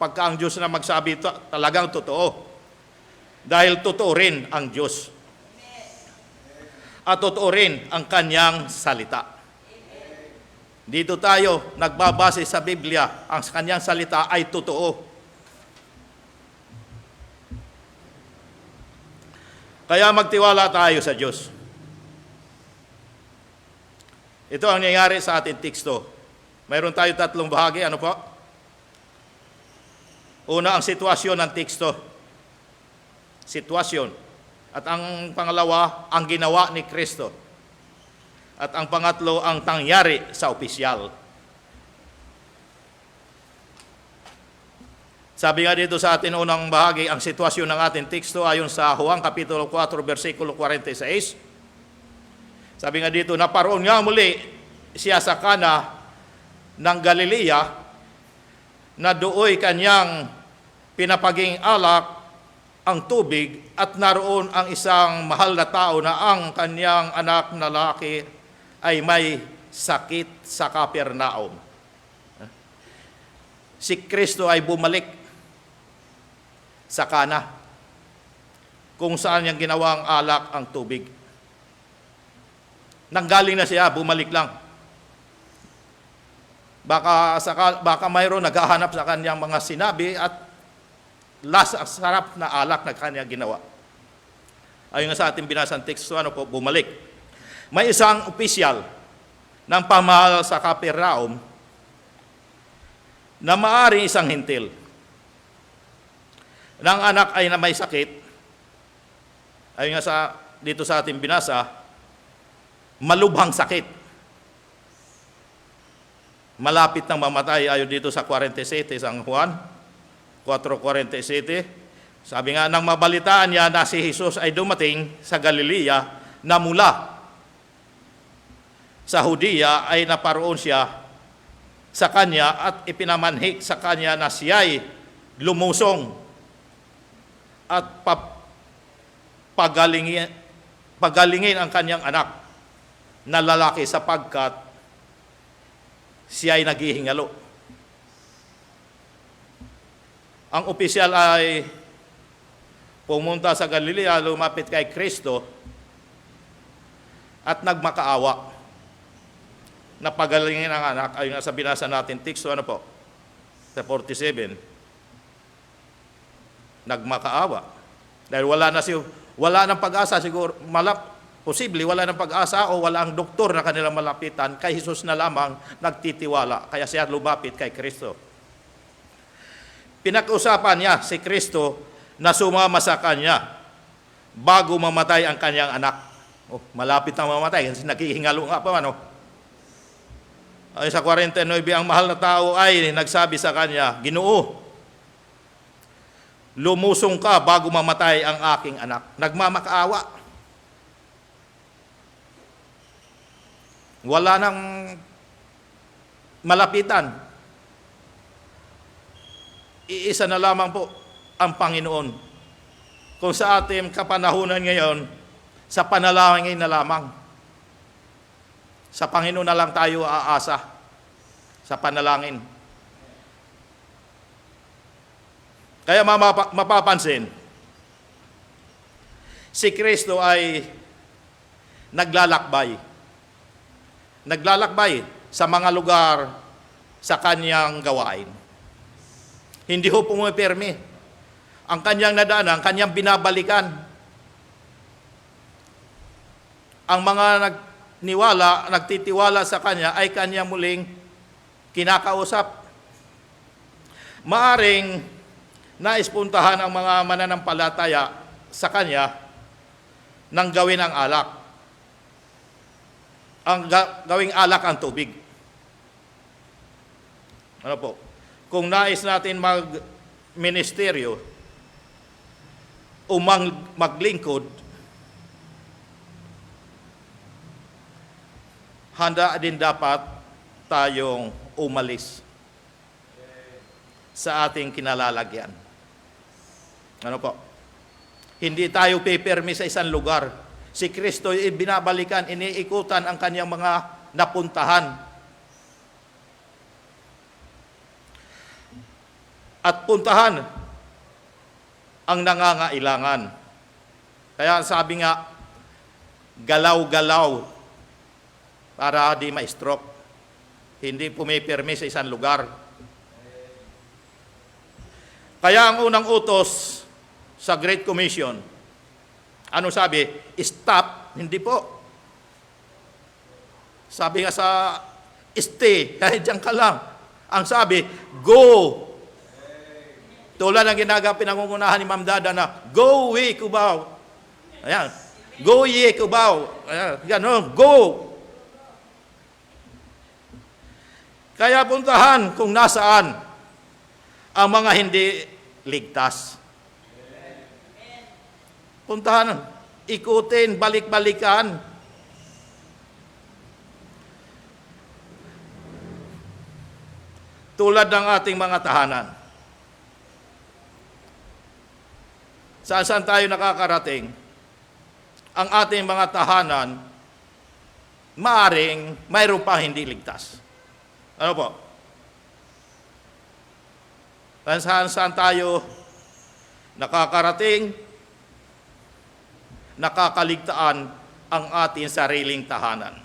pagka ang Diyos na magsabi, talagang totoo. Dahil totoo rin ang Diyos. At totoo rin ang kanyang salita. Dito tayo nagbabase sa Biblia, ang kanyang salita ay totoo. Kaya magtiwala tayo sa Diyos. Ito ang nangyayari sa ating teksto. Mayroon tayo tatlong bahagi. Ano po? Una, ang sitwasyon ng teksto. Sitwasyon. At ang pangalawa, ang ginawa ni Kristo. At ang pangatlo, ang nangyari sa opisyal. Sabi nga dito sa atin unang bahagi, ang sitwasyon ng ating teksto ayon sa Juan Kapitulo 4, versikulo 46. Sabi nga dito, naparoon nga muli siya sa Kana ng Galilea na dooy kanyang pinapaging alak ang tubig at naroon ang isang mahal na tao na ang kanyang anak na lalaki ay may sakit sa Kapernaum. Si Kristo ay bumalik sa Kana kung saan niyang ginawang alak ang tubig. Nanggaling na siya, bumalik lang. Baka mayroon naghahanap sa kanyang mga sinabi at sarap na alak na kanya ginawa. Ayon sa ating binasang teksto, bumalik. May isang opisyal ng pamahal sa Kapernaum na maaaring isang hintil. Nang anak ay na may sakit, ayon nga dito sa ating binasa, malubhang sakit. Malapit nang mamatay ayon dito sa 47, San Juan 4:47. Sabi nga, nang mabalitaan niya na si Jesus ay dumating sa Galilea na mula sa Judea, ay naparoon siya sa kanya at ipinamanhik sa kanya na siya'y lumusong at pagalingin ang kanyang anak na lalaki sapagkat siya ay naghihingalo. Ang opisyal ay pumunta sa Galilea, lumapit kay Kristo at nagmakaawa na pagalingin ang anak. Ayun nga sa binasa natin teksto, sa 47. Nagmakaawa. Dahil wala nang pag-asa siguro, posible wala ng pag-asa o wala ang doktor na kanilang malapitan, kay Jesus na lamang nagtitiwala. Kaya siya lumapit kay Kristo. Pinag-usapan niya si Kristo na sumama sa kanya bago mamatay ang kanyang anak. Malapit na mamatay kasi naghihingalo nga pa. Ay sa 49, ang mahal na tao ay nagsabi sa kanya, Ginoo, lumusong ka bago mamatay ang aking anak. Nagmamakaawa. Wala nang malapitan. Iisa na lamang po ang Panginoon. Kung sa ating kapanahunan ngayon, sa panalangin na lamang. Sa Panginoon na lang tayo aasa. Sa panalangin. Kaya mapapansin, si Kristo ay naglalakbay. Naglalakbay sa mga lugar sa kanyang gawain. Hindi ho pumipirmi. Ang kanyang nadaanan, ang kanyang binabalikan. Ang mga nagtitiwala sa kanya ay kanyang muling kinakausap. Maaring naispuntahan ang mga mananampalataya sa kanya nang gawin ang alak. Gawing alak ang tubig. Kung nais natin mag-ministeryo o maglingkod, handa din dapat tayong umalis sa ating kinalalagyan. Hindi tayo pipirmi sa isang lugar. Si Kristo ay binabalikan, iniikutan ang kanyang mga napuntahan. at puntahan ang nangangailangan. Kaya sabi nga, galaw-galaw para di ma-stroke. Hindi pumipirmi sa isang lugar. Kaya ang unang utos sa Great Commission, ano sabi? Stop, hindi po. Sabi nga sa stay, kahit diyan ka lang. Ang sabi, go. Tulad ng pinangungunahan ni Ma'am Dada na, go ye Cubao. Ayan, go ye Cubao. Ayan, gano'n, go. Kaya puntahan kung nasaan ang mga hindi ligtas. Puntahan, ikutin, balik-balikan. Tulad ng ating mga tahanan. Saan-saan tayo nakakarating, ang ating mga tahanan, maaring mayroon pa hindi ligtas. Ano po? Saan-saan tayo nakakarating, nakakaligtaan ang ating sariling tahanan.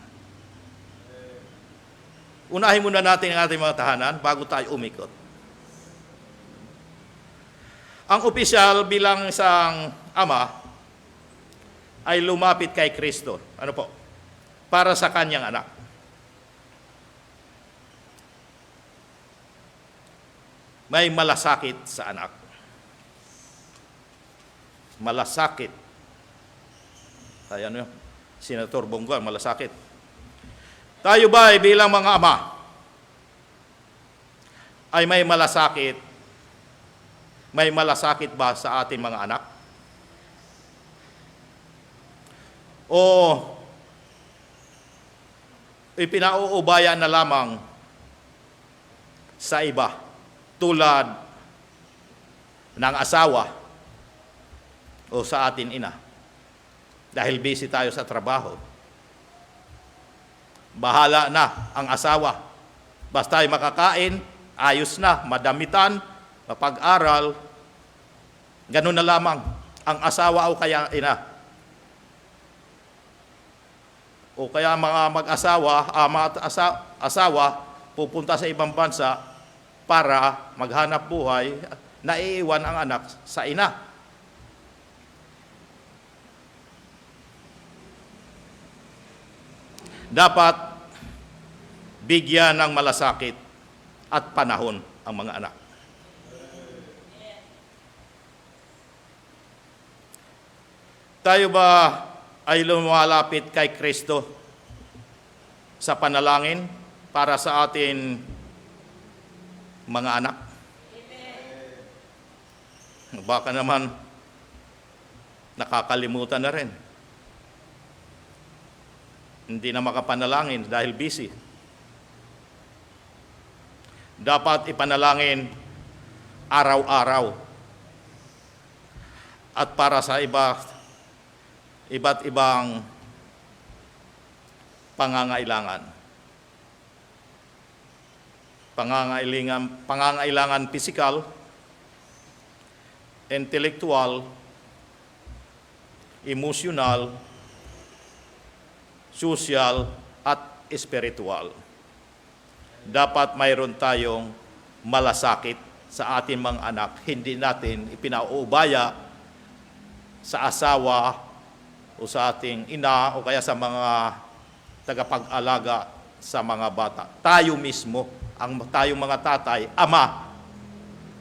Unahin muna natin ang ating mga tahanan bago tayo umikot. Ang opisyal bilang isang ama ay lumapit kay Kristo. Ano po? Para sa kanyang anak. May malasakit sa anak. Malasakit. Ay ano yun? Senator Bongo, malasakit. Tayo ba ay bilang mga ama ay may malasakit? May malasakit ba sa ating mga anak? O ipinauubaya na lamang sa iba tulad ng asawa o sa atin ina dahil busy tayo sa trabaho? Bahala na ang asawa. Basta ay makakain, ayos na, madamitan, mapag-aral, ganun na lamang ang asawa o kaya ina. O kaya mga mag-asawa, asawa, pupunta sa ibang bansa para maghanap buhay, naiiwan ang anak sa ina. Dapat bigyan ng malasakit at panahon ang mga anak. Tayo ba ay lumalapit kay Kristo sa panalangin para sa atin mga anak? Baka naman nakakalimutan na rin. Hindi na makapanalangin dahil busy. Dapat ipanalangin araw-araw. At para sa iba't ibang pangangailangan. Pangangailangan pisikal, intelektual, emosyonal, sosyal, at espiritual. Dapat mayroon tayong malasakit sa ating mga anak. Hindi natin ipinauubaya sa asawa o sa ating ina o kaya sa mga tagapag-alaga sa mga bata. Tayo mismo, tayong mga tatay, ama,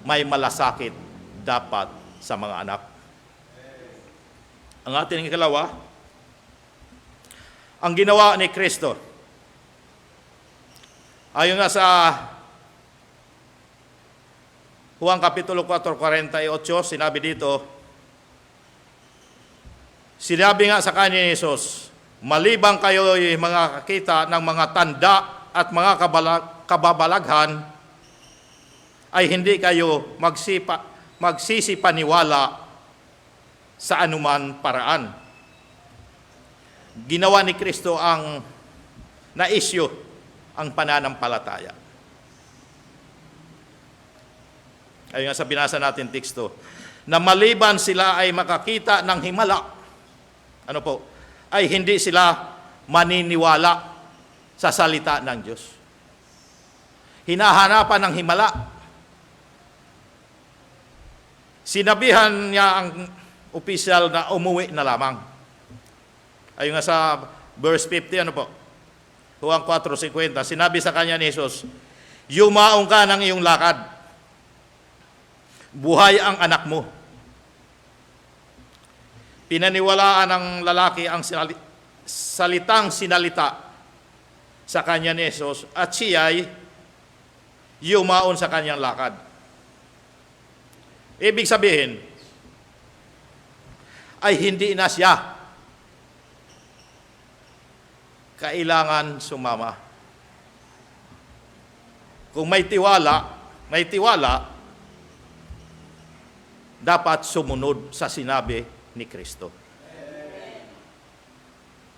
may malasakit dapat sa mga anak. Ang ating ikalawa, ang ginawa ni Kristo. Ayon nga sa Juan Kapitulo 4:48, sinabi dito, sinabi nga sa kanya ni Jesus, malibang kayo ay mga kakita ng mga tanda at mga kababalaghan, ay hindi kayo magsisipaniwala sa anuman paraan. Ginawa ni Kristo ang na-issue ang pananampalataya. Ayun nga sa binasa natin teksto, na maliban sila ay makakita ng himala, ano po, ay hindi sila maniniwala sa salita ng Diyos. Hinahanapan ng himala. Sinabihan niya ang opisyal na umuwi na lamang. Ayun nga sa verse 50, ano po, Juan 4:50, sinabi sa kanya ni Jesus, yumaong ka ng iyong lakad. Buhay ang anak mo. Pinaniwalaan ng lalaki ang salitang sinalita sa kanya ni Jesus at siya'y yumaon sa kanyang lakad. Ibig sabihin, ay hindi na siya kailangan sumama. Kung may tiwala, dapat sumunod sa sinabi ni Kristo.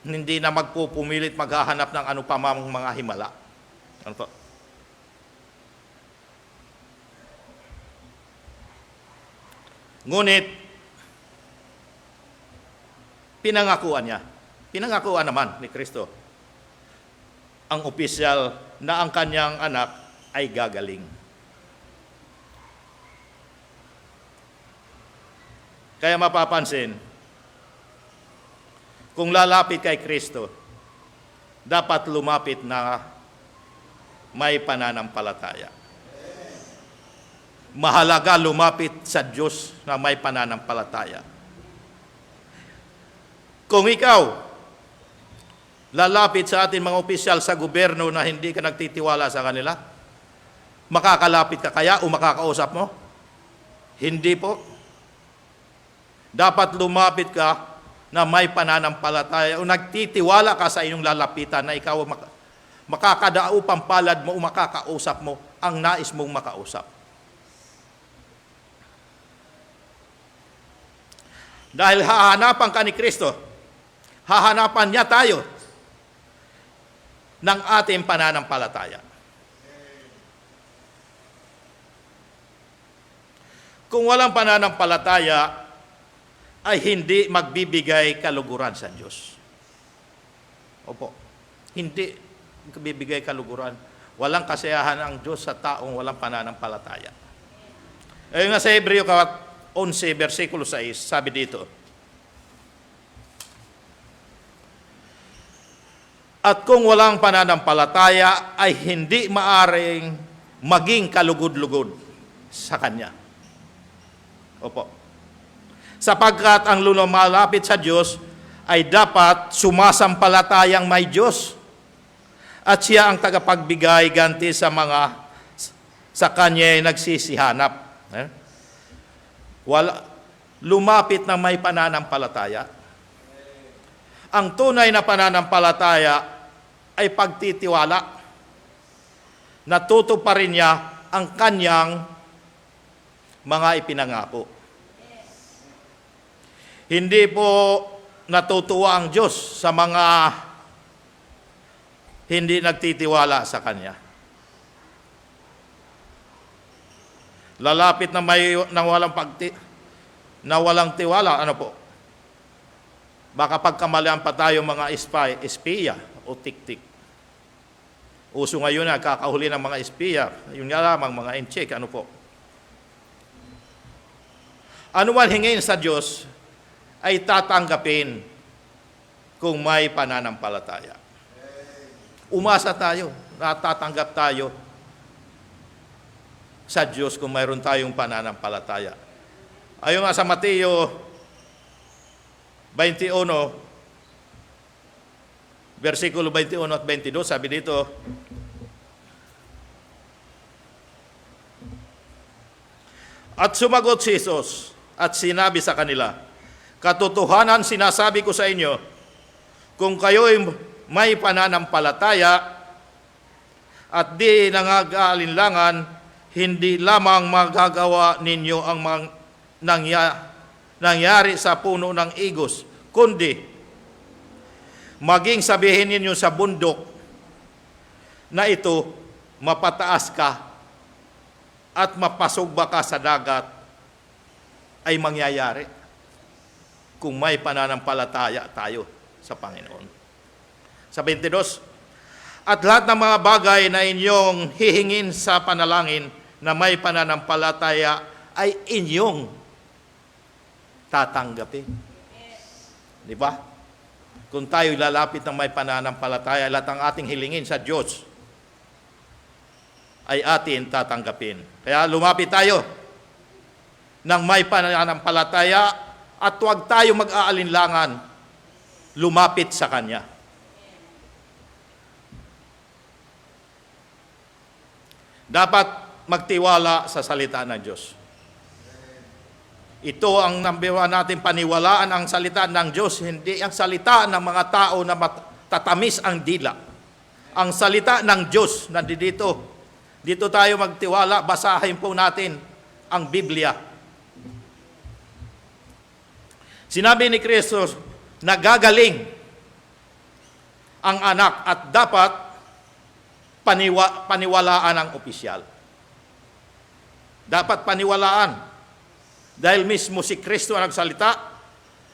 Hindi na magpupumilit maghahanap ng ano pa mang mga himala. Ano po? Ngunit, pinangakuan naman ni Kristo ang opisyal na ang kanyang anak ay gagaling. Kaya mapapansin, kung lalapit kay Kristo, dapat lumapit na may pananampalataya. Mahalaga lumapit sa Diyos na may pananampalataya. Kung ikaw, lalapit sa ating mga opisyal sa gobyerno na hindi ka nagtitiwala sa kanila, makakalapit ka kaya o makakausap mo? Hindi po. Dapat lumapit ka na may pananampalataya o nagtitiwala ka sa inyong lalapitan na ikaw makakadaupang palad mo o makakausap mo ang nais mong makausap. Dahil hahanapan ka ni Kristo, hahanapan niya tayo ng ating pananampalataya. Kung walang pananampalataya, ay hindi magbibigay kaluguran sa Diyos. Opo, hindi magbibigay kaluguran. Walang kasiyahan ang Diyos sa taong walang pananampalataya. Ayun nga sa Hebreo 11, versikulo 6, sabi dito, at kung walang pananampalataya, ay hindi maaring maging kalugod-lugod sa Kanya. Opo. Sapagkat ang lumalapit sa Diyos ay dapat sumasampalatayang may Diyos at siya ang tagapagbigay ganti sa mga sa Kanya nagsisihanap. Lumapit na may pananampalataya. Ang tunay na pananampalataya ay pagtitiwala. Natutuparin niya ang Kanyang mga ipinangako. Hindi po natutuwa ang Diyos sa mga hindi nagtitiwala sa Kanya. Lalapit na may na walang tiwala, ano po? Baka pagkamalian pa tayo mga espiya o tik-tik. Uso ngayon na kakahuli ng mga espiya, yun nga lamang mga in-check, ano po? Ano man hingin sa Diyos, ay tatanggapin kung may pananampalataya. Umasa tayo, natatanggap tayo sa Diyos kung mayroon tayong pananampalataya. Ayon nga sa Mateo 21, versikulo 21 at 22, sabi dito, at sumagot si Jesus at sinabi sa kanila, katotohanan sinasabi ko sa inyo, kung kayo'y may pananampalataya at di nangag-aalinlangan, hindi lamang magagawa ninyo ang nangyari sa puno ng igos, kundi maging sabihin ninyo sa bundok na ito, mapataas ka at mapasugba ka sa dagat ay mangyayari kung may pananampalataya tayo sa Panginoon. Sa 22, at lahat ng mga bagay na inyong hihingin sa panalangin na may pananampalataya ay inyong tatanggapin. Di ba? Kung tayo lalapit ng may pananampalataya, lahat ng ating hilingin sa Diyos ay atin tatanggapin. Kaya lumapit tayo ng may pananampalataya at huwag tayo mag-aalinlangan lumapit sa Kanya. Dapat magtiwala sa salita ng Diyos. Ito ang number one natin, paniwalaan ang salita ng Diyos, hindi ang salita ng mga tao na tatamis ang dila. Ang salita ng Diyos, nandito. Dito tayo magtiwala, basahin po natin ang Biblia. Sinabi ni Kristo, nagagaling ang anak at dapat paniwalaan ang opisyal. Dapat paniwalaan. Dahil mismo si Kristo ang nagsalita,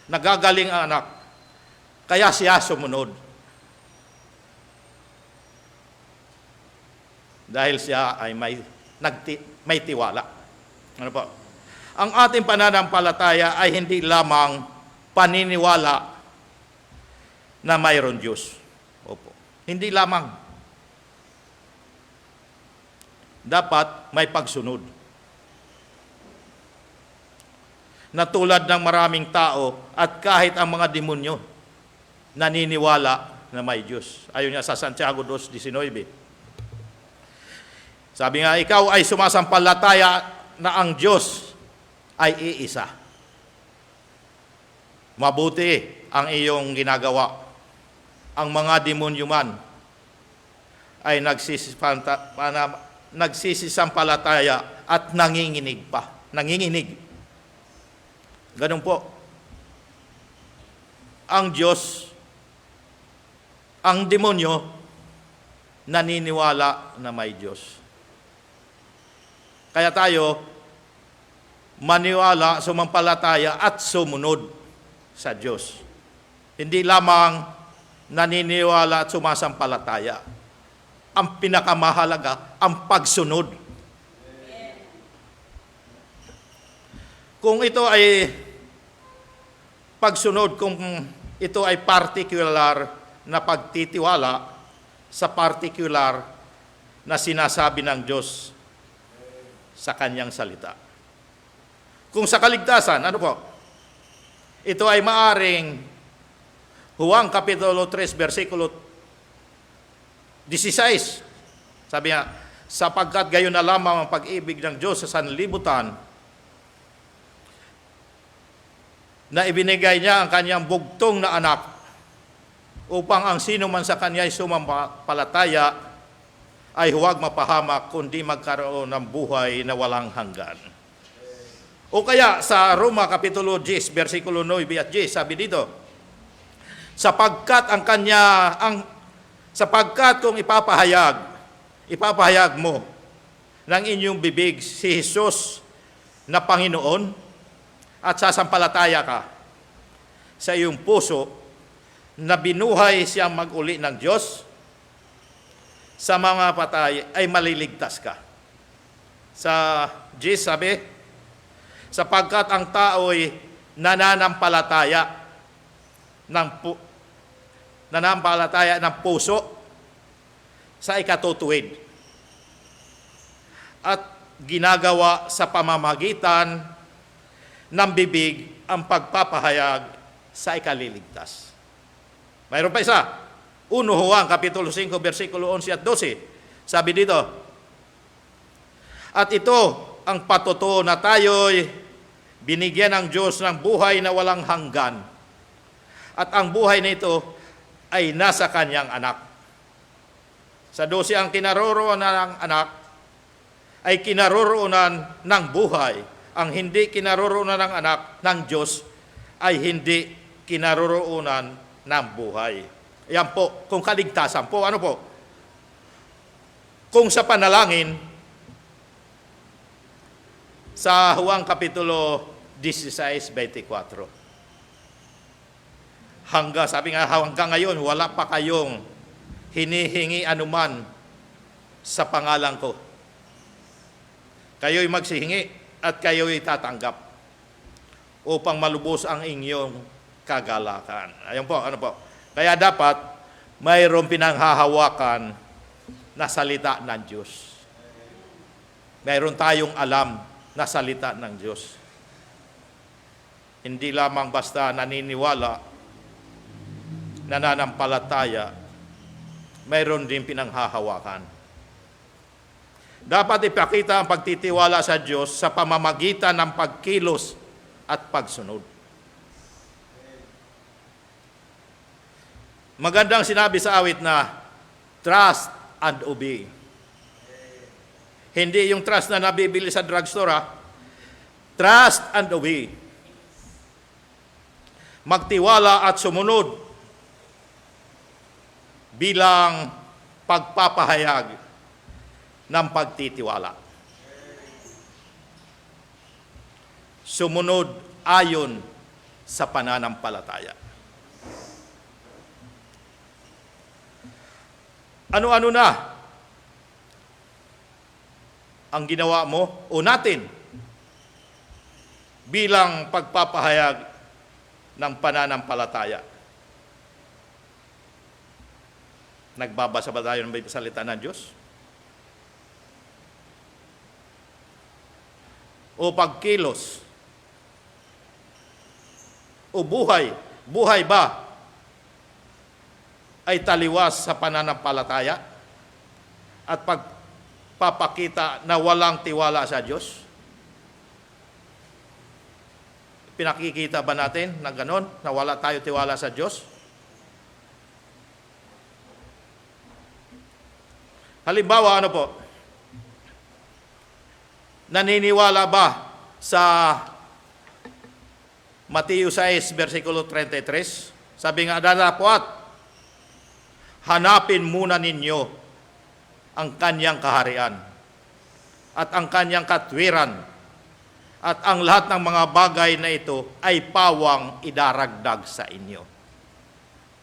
nagagaling ang anak. Kaya siya sumunod. Dahil siya ay may tiwala. Ano po? Ang ating pananampalataya ay hindi lamang paniniwala na mayroon Diyos. Opo. Hindi lamang. Dapat may pagsunod. Na tulad ng maraming tao at kahit ang mga demonyo naniniwala na may Diyos. Ayon niya sa Santiago 2:19. Sabi nga, ikaw ay sumasampalataya na ang Diyos ay iisa. Mabuti ang iyong ginagawa. Ang mga demonyo man ay nagsisisampalataya at nanginginig pa. Nanginginig. Ganun po. Ang Diyos, ang demonyo, naniniwala na may Diyos. Kaya tayo, maniwala, sumampalataya at sumunod sa Diyos. Hindi lamang naniniwala at sumasampalataya. Ang pinakamahalaga, ang pagsunod. Kung ito ay pagsunod, kung ito ay particular na pagtitiwala sa particular na sinasabi ng Diyos sa Kanyang salita. Kung sa kaligtasan, ano po? Ito ay maaring Juan Kapitulo 3, versikulo 16. Sabi nga, sapagkat gayon na lamang ang pag-ibig ng Diyos sa sanlibutan, na ibinigay niya ang Kanyang bugtong na anak upang ang sino man sa Kanya ay sumampalataya ay huwag mapahamak kundi magkaroon ng buhay na walang hanggan. O kaya sa Roma Kapitulo 10, versikulo 9 at 10, sabi dito, sapagkat kung ipapahayag mo ng inyong bibig si Jesus na Panginoon at sasampalataya ka sa iyong puso na binuhay siyang mag-uli ng Diyos sa mga patay ay maliligtas ka. Sa Jesus sabi, sapagkat ang tao'y nananampalataya ng puso sa ikatutuwid at ginagawa sa pamamagitan ng bibig ang pagpapahayag sa ikaliligtas. Mayroon pa isa. 1 Juan Kapitulo 5, versikulo 11 at 12. Sabi dito, at ito ang patutuo na tayo'y binigyan ng Diyos ng buhay na walang hanggan. At ang buhay na ito ay nasa Kanyang anak. Sa 12, ang kinaroroonan ng anak ay kinaroroonan ng buhay. Ang hindi kinaroroonan ng anak ng Diyos ay hindi kinaroroonan ng buhay. Yan po, kung kaligtasan po, ano po? Kung sa panalangin, sa Juan Kapitulo 16:24. Sabi nga, hanggang ngayon, wala pa kayong hinihingi anuman sa pangalan ko. Kayo'y magsihingi at kayo'y tatanggap upang malubos ang inyong kagalakan. Ayun po, ano po. Kaya dapat mayroong pinanghahawakan na salita ng Diyos. Mayroon tayong alam na salita ng Diyos. Hindi lamang basta naniniwala, nananampalataya, mayroon din pinanghahawakan. Dapat ipakita ang pagtitiwala sa Diyos sa pamamagitan ng pagkilos at pagsunod. Magandang sinabi sa awit na trust and obey. Hindi yung trust na nabibili sa drugstore, ha? Trust and obey. Magtiwala at sumunod bilang pagpapahayag ng pagtitiwala. Sumunod ayon sa pananampalataya. Ano-ano na ang ginawa mo o natin bilang pagpapahayag ng pananampalataya? Nagbabasa ba tayo ng salita ng Diyos? O pagkilos? O buhay? Buhay ba ay taliwas sa pananampalataya at pagpapakita na walang tiwala sa Diyos? Pinakikita ba natin na ganon, na wala tayo tiwala sa Diyos? Halimbawa, ano po? Naniniwala ba sa Mateo 6, versikulo 33? Sabi nga, datapwat, hanapin muna ninyo ang kanyang kaharian at ang kanyang katwiran at ang lahat ng mga bagay na ito ay pawang idaragdag sa inyo.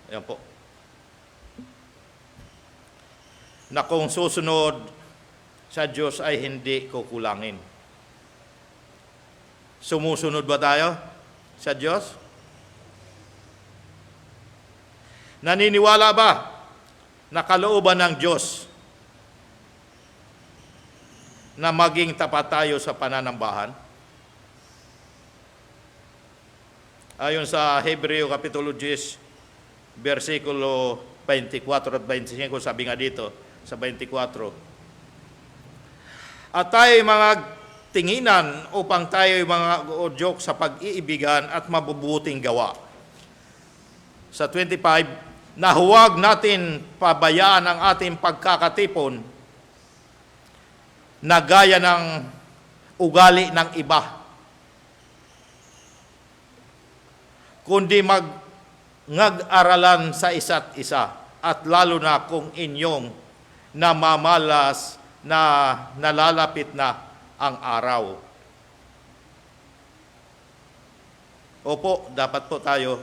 Ayan po. Na kung susunod sa Diyos ay hindi kukulangin. Sumusunod ba tayo sa Diyos? Naniniwala ba na kalooban ng Diyos na maging tapat tayo sa pananambahan? Ayon sa Hebreo Kapitulo 10, versikulo 24 at 25, sabi nga dito sa 24, at tayo mga tinginan upang tayo mga udyok sa pag-iibigan at mabubuting gawa. Sa 25, na huwag natin pabayaan ang ating pagkakatipon na gaya ng ugali ng iba, kundi mag-aralan sa isa't isa, at lalo na kung inyong namamalas na nalalapit na ang araw. Opo, dapat po tayo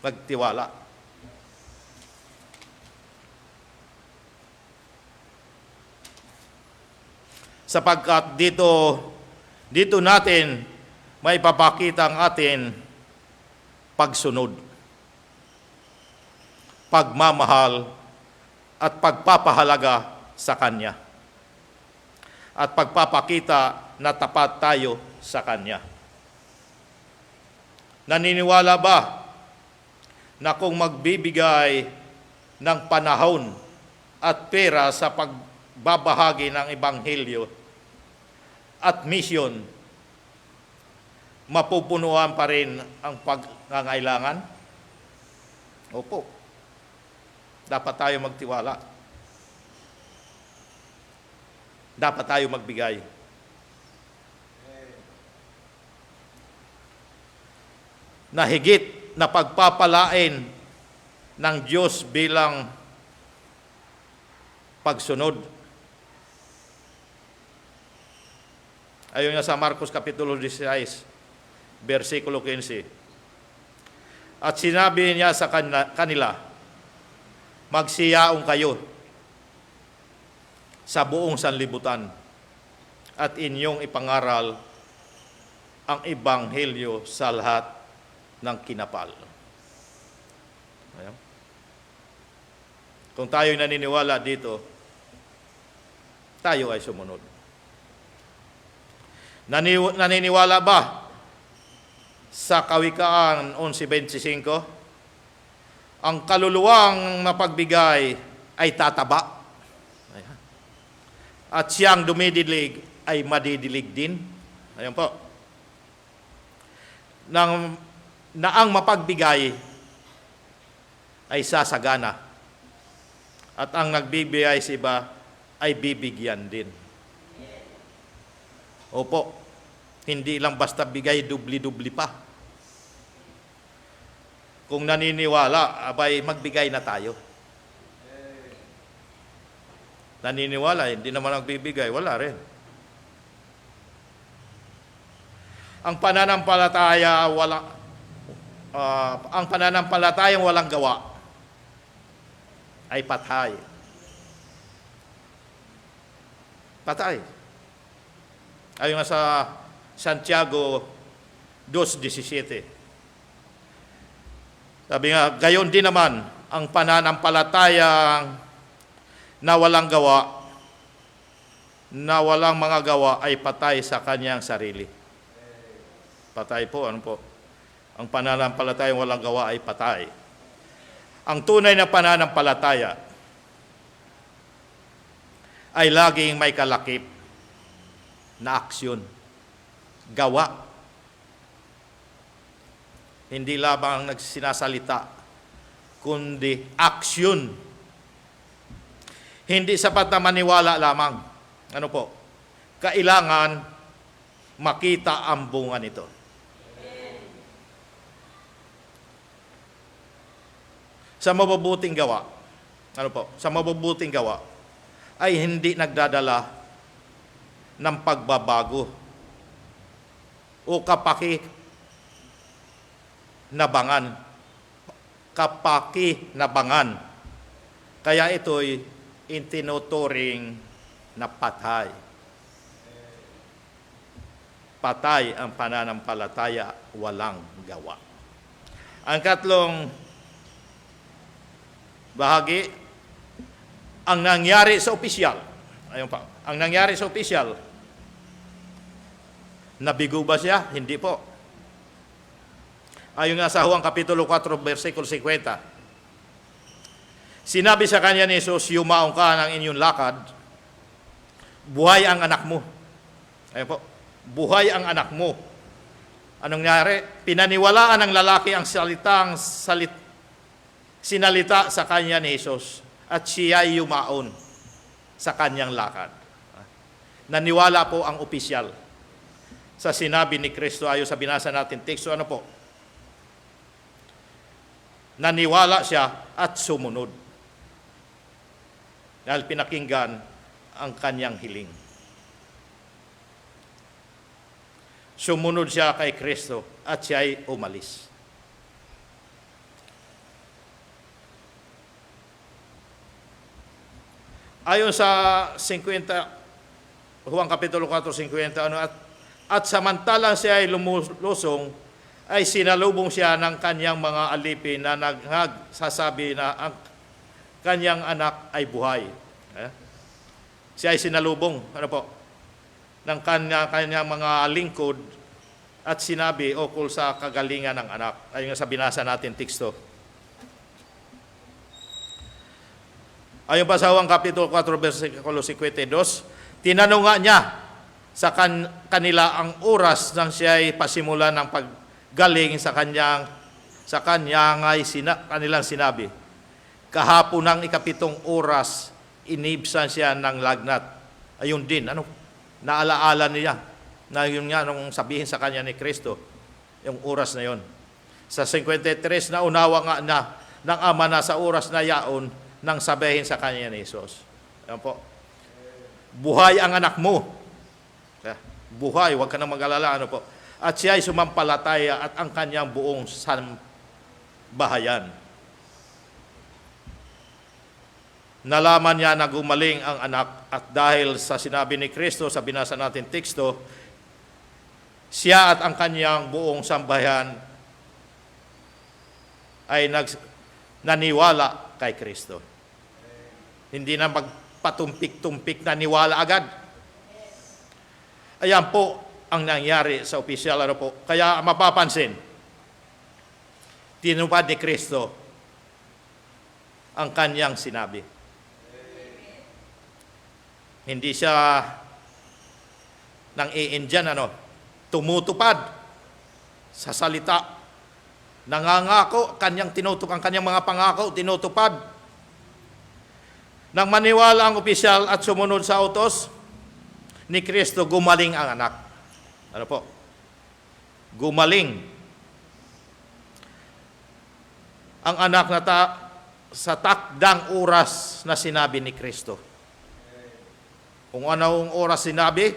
magtiwala. Sapagkat dito natin may papakita ang atin pagsunod, pagmamahal, at pagpapahalaga sa Kanya, at pagpapakita na tapat tayo sa Kanya. Naniniwala ba na kung magbibigay ng panahon at pera sa pagbabahagi ng Ebanghelyo at misyon, mapupunuan pa rin ang pagkangailangan? Opo. Dapat tayo magtiwala. Dapat tayo magbigay. Na higit na pagpapalain ng Diyos bilang pagsunod Ayon nga sa Marcos Kapitulo 16, versikulo 15. At sinabi niya sa kanila, magsiyaong kayo sa buong sanlibutan at inyong ipangaral ang ebanghelyo sa lahat ng kinapal. Ayan. Kung tayo'y naniniwala dito, tayo ay sumunod. Naniniwala ba sa Kawikaan 11:25? Ang kaluluwang mapagbigay ay tataba. Ayan. At siyang dumidilig ay madidilig din. Ayan po. Na ang mapagbigay ay sasagana. At ang nagbibigay sa iba ay bibigyan din. Opo, hindi lang basta bigay, dubli-dubli pa. Kung naniniwala, abay magbigay na tayo. Naniniwala, hindi naman nagbibigay, wala rin. Ang pananampalatayang walang gawa ay patay. Patay. Ayon nga sa Santiago 2:17. Sabi nga, gayon din naman ang pananampalatayang na walang gawa, na walang mga gawa ay patay sa kanyang sarili. Patay po, ano po? Ang pananampalatayang walang gawa ay patay. Ang tunay na pananampalataya ay laging may kalakip na aksyon, gawa. Hindi lamang nagsinasalita, kundi aksyon. Hindi sapat na maniwala lamang. Ano po? Kailangan makita ang bunga nito. Sa mabubuting gawa, ano po? Sa mabubuting gawa ay hindi nagdadala ng pagbabago o kapaki-nabangan. Kaya ito'y itinuturing na patay. Patay ang pananampalataya, walang gawa. Ang katlong bahagi, ang nangyari sa opisyal. Ayun pa. Ang nangyari sa opisyal, nabigo ba siya? Hindi po. Ayon nga sa Juan Kapitulo 4, versikulo 50. Sinabi sa kanya ni Jesus, yumaong ka ng inyong lakad, buhay ang anak mo. Ayun po. Buhay ang anak mo. Anong nangyari? Pinaniwalaan ng lalaki ang sinalita sa kanya ni Jesus at siya ay yumaon sa kanyang lakad. Naniwala po ang opisyal sa sinabi ni Kristo ayon sa binasa natin teksto. Ano po? Naniwala siya at sumunod dahil pinakinggan ang kanyang hiling. Sumunod siya kay Kristo at siya ay umalis. Ayon sa 50, Juan Kapitulo 4:50, at samantalang siya ay lumusong, ay sinalubong siya ng kanyang mga alipin na nagsasabi na ang kanyang anak ay buhay. Siya ay sinalubong, ano po, ng kanyang mga lingkod at sinabi ukol sa kagalingan ng anak. Ayon sa binasa natin teksto. Ayon pa sa Juan Kapitulo 4, versikulo 52, tinanong nga niya sa kanila ang oras nang siya ay pasimula ng paggaling sa kanyang kanilang sinabi. Kahapon ng 7 oras, inibsan siya ng lagnat. Ayun din, naalaala niya na yun nga nung sabihin sa kanya ni Kristo, yung oras na yun. Sa 53, naunawa nga na ng ama na sa oras na yaon nang sabihin sa kanya ni Jesus. Ayan po. Buhay ang anak mo. buhay, huwag ka nang mag-alala, ano po. At siya ay sumampalataya at ang kanyang buong sambahayan. Nalaman niya na gumaling ang anak at dahil sa sinabi ni Kristo sa binasa natin teksto, siya at ang kanyang buong sambahayan ay naniwala kay Kristo. Hindi na magpatumpik-tumpik na niwala agad. Ayan po ang nangyari sa opisyal. Ano po? Kaya mapapansin, tinupad ni Kristo ang kanyang sinabi. Hindi siya nang iindiyan, tumutupad sa salita. Nangangako, ang kanyang mga pangako, tinutupad. Nang maniwala ang opisyal at sumunod sa utos ni Kristo, gumaling ang anak. Ano po? Gumaling. Ang anak na sa takdang oras na sinabi ni Kristo. Kung anong oras sinabi,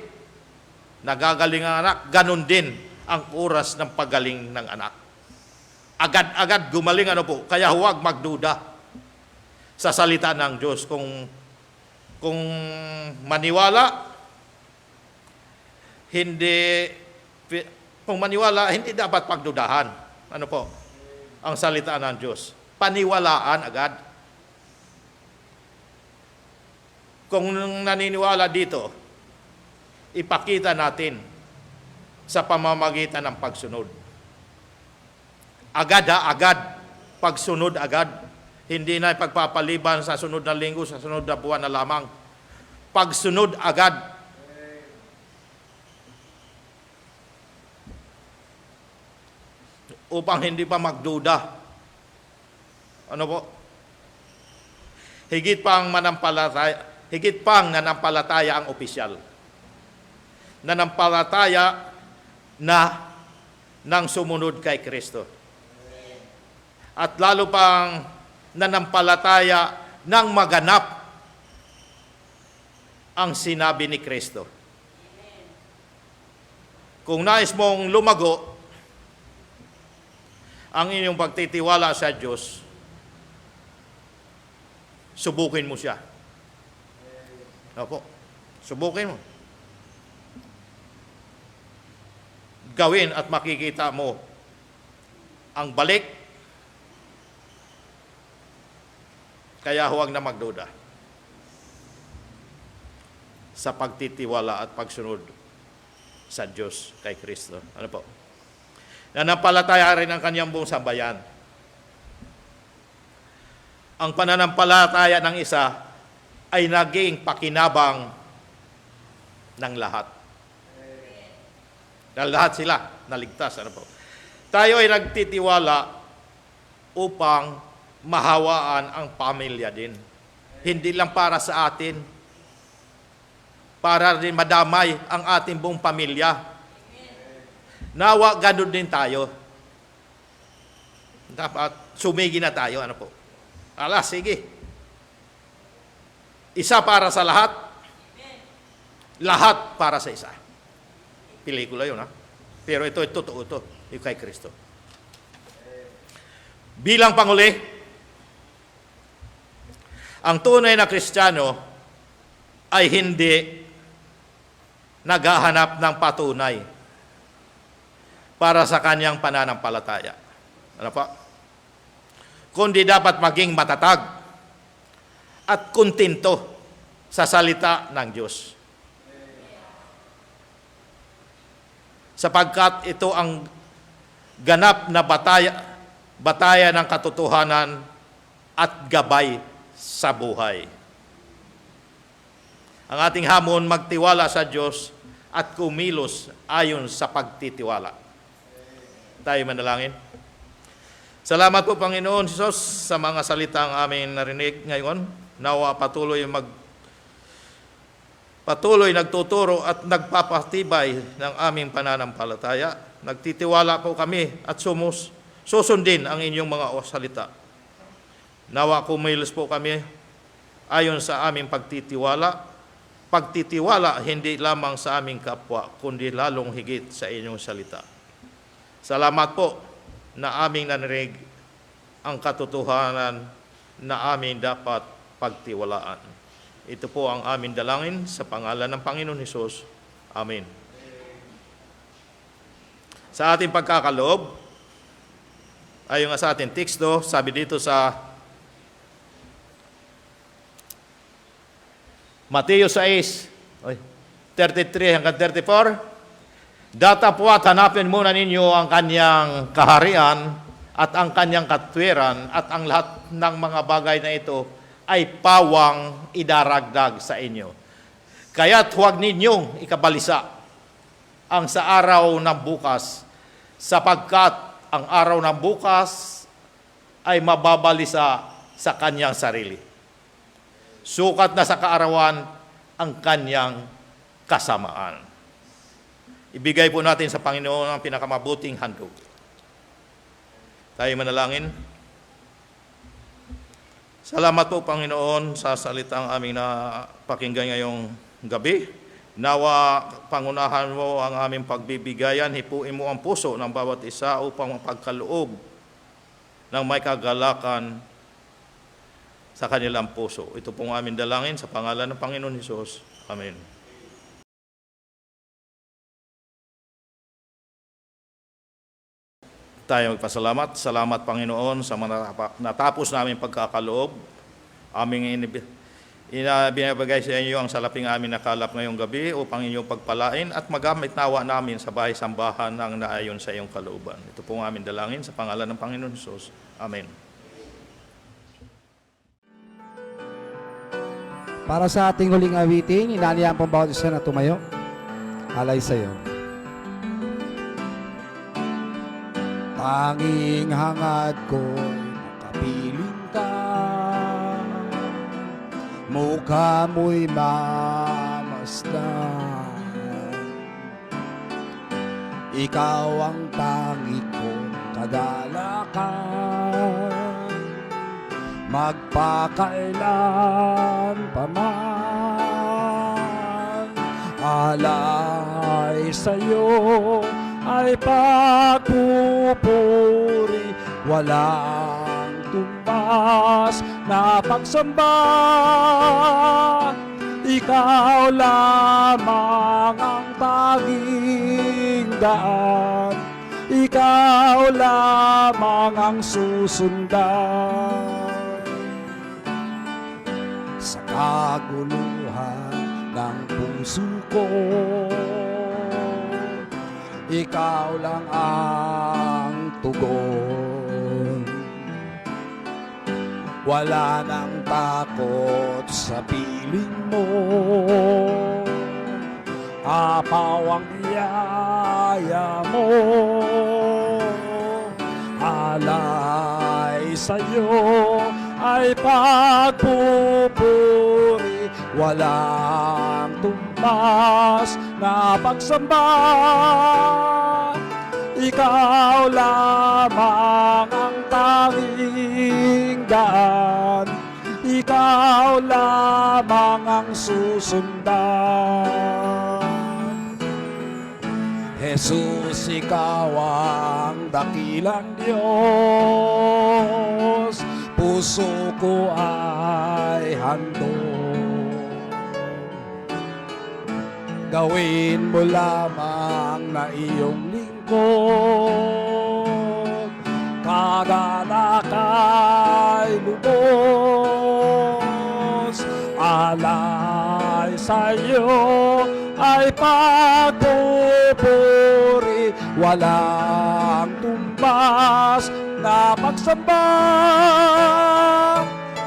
nagagaling ang anak, ganun din ang oras ng pagaling ng anak. Agad-agad gumaling, kaya huwag magduda sa salita ng Diyos. Kung maniwala, hindi dapat pagdudahan. Ang salita ng Diyos. Paniwalaan agad. Kung naniniwala dito, ipakita natin sa pamamagitan ng pagsunod. Agad. Pagsunod agad. Hindi na pagpapaliban sa sunod na linggo, sa sunod na buwan na lamang. Pagsunod agad. Upang hindi pa magduda. Higit pang nanampalataya ang opisyal. Nanampalataya na nang sumunod kay Kristo. At lalo pang nanampalataya nang maganap ang sinabi ni Kristo. Kung nais mong lumago ang inyong pagtitiwala sa Diyos, subukin mo siya. Subukin mo. Gawin at makikita mo ang balik. Kaya huwag na magduda sa pagtitiwala at pagsunod sa Diyos kay Kristo. Nanampalataya rin ang kanyang buong sambayan. Ang pananampalataya ng isa ay naging pakinabang ng lahat. Dahil lahat sila naligtas. Tayo ay nagtitiwala upang mahawaan ang pamilya din. Hindi lang para sa atin, para rin madamay ang ating buong pamilya. Nawa, ganun din tayo. Dapat sumigi na tayo. Sige. Isa para sa lahat. Lahat para sa isa. Pelikula yun, Pero ito, totoo ito. Yung kay Kristo. Bilang panguli, ang tunay na Kristiyano ay hindi naghahanap ng patunay para sa kanyang pananampalataya. Kundi dapat maging matatag at kontento sa salita ng Diyos. Sapagkat ito ang ganap na bataya ng katotohanan at gabay sa buhay. Ang ating hamon, magtiwala sa Diyos at kumilos ayon sa pagtitiwala. Tayo manalangin. Salamat po, Panginoon Jesus, sa mga salitang aming narinig ngayon. Nawa patuloy nagtuturo at nagpapatibay ng aming pananampalataya. Nagtitiwala po kami at susundin ang inyong mga salita. Nawa kumilos po kami ayon sa aming pagtitiwala pagtitiwala hindi lamang sa aming kapwa, kundi lalong higit sa inyong salita. Salamat po na aming narinig ang katotohanan na aming dapat pagtiwalaan. Ito po ang aming dalangin sa pangalan ng Panginoon Hesus. Amen. Sa ating pagkakaloob, ayon nga sa ating teksto, sabi dito sa Mateo 6:33 hanggang 34, datapwat hanapin muna ninyo ang kanyang kaharian at ang kanyang katwiran at ang lahat ng mga bagay na ito ay pawang idaragdag sa inyo. Kaya't huwag ninyong ikabalisa ang sa araw ng bukas, sapagkat ang araw ng bukas ay mababalisa sa kanyang sarili. Sukat na sa kaarawan ang kanyang kasamaan. Ibigay po natin sa Panginoon ang pinakamabuting handog. Tayo manalangin. Salamat po, Panginoon, sa salitang aming napakinggan ngayong gabi. Nawa, pangunahan mo ang aming pagbibigayan, hipuin mo ang puso ng bawat isa upang mapagkaloob ng may kagalakan sa kanilang puso. Ito pong aming dalangin sa pangalan ng Panginoon Hesus. Amen. Tayo magpasalamat. Salamat, Panginoon, sa natapos namin pagkakaloob. Aming binabagay sa inyo ang salaping aming nakalap ngayong gabi upang inyong pagpalain at magamit nawa namin sa bahay-sambahan ng naayon sa iyong kalooban. Ito pong aming dalangin sa pangalan ng Panginoon Hesus. Amen. Para sa ating huling awitin, inaniyaan pong bawat isa na tumayo. Alay sa iyo. Tanging hangad ko'y makapiling ka, mukha mo'y mamasdan. Ikaw ang tangi kong kagalakan, magpakailan pa man. Alay sa'yo ay pagpupuri, walang tumbas na pagsamba. Ikaw lamang ang tanging daan, ikaw lamang ang susundan. Sa kaguluhan ng puso ko, ikaw lang ang tugon. Wala nang takot sa piling mo, apaw ang biyaya mo. Alay sa'yo ay pagpupuri, walang tumbas na pagsamba. Ikaw lamang ang tanging daan, ikaw lamang ang susundan. Jesus, ikaw ang dakilang Diyos, puso ko ay handog. Gawin mo lamang na iyong lingkod, kagalakay lubos. Alay sa'yo ay pagpupuri, walang tumbas na pagsamba.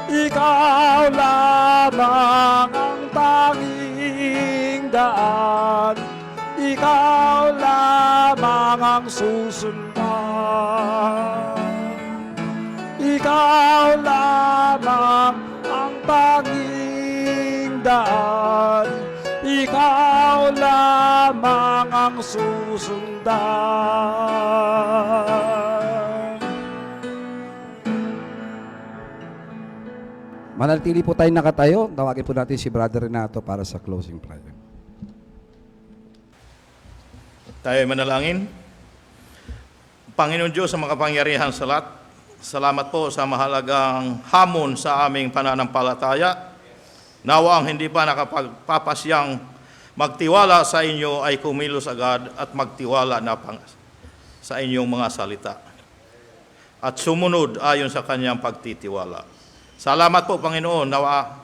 Ikaw lamang ang tanging daan, ikaw lamang ang susundan. Ikaw lamang ang tanging daan, ikaw lamang ang susundan. Manatili po tayo nakatayo. Tawagin po natin si Brother Renato para sa closing prayer. Tayo ay manalangin. Panginoon Diyos sa makapangyarihan sa lahat, salamat po sa mahalagang hamon sa aming pananampalataya. Nawa ang hindi pa nakapagpapasyang magtiwala sa inyo ay kumilos agad at magtiwala na sa inyong mga salita at sumunod ayon sa kanyang pagtitiwala. Salamat po Panginoon, nawa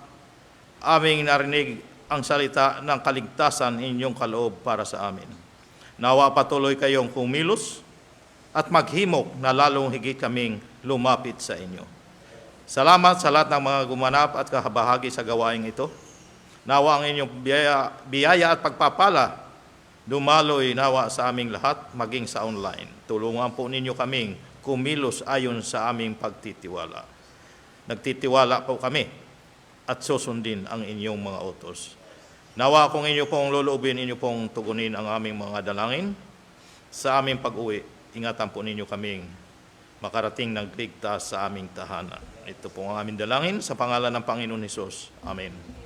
aming narinig ang salita ng kaligtasan inyong kaloob para sa amin. Nawa patuloy kayong kumilos at maghimok na lalong higit kaming lumapit sa inyo. Salamat sa lahat ng mga gumanap at kahabahagi sa gawaing ito. Nawa ang inyong biyaya at pagpapala dumaloy nawa sa aming lahat, maging sa online. Tulungan po ninyo kaming kumilos ayon sa aming pagtitiwala. Nagtitiwala po kami at susundin ang inyong mga utos. Nawa kung inyo pong luluubin, inyo pong tugunin ang aming mga dalangin sa aming pag-uwi. Ingatan po ninyo kaming makarating ng ligtas sa aming tahanan. Ito po ang aming dalangin sa pangalan ng Panginoon Hesus. Amen.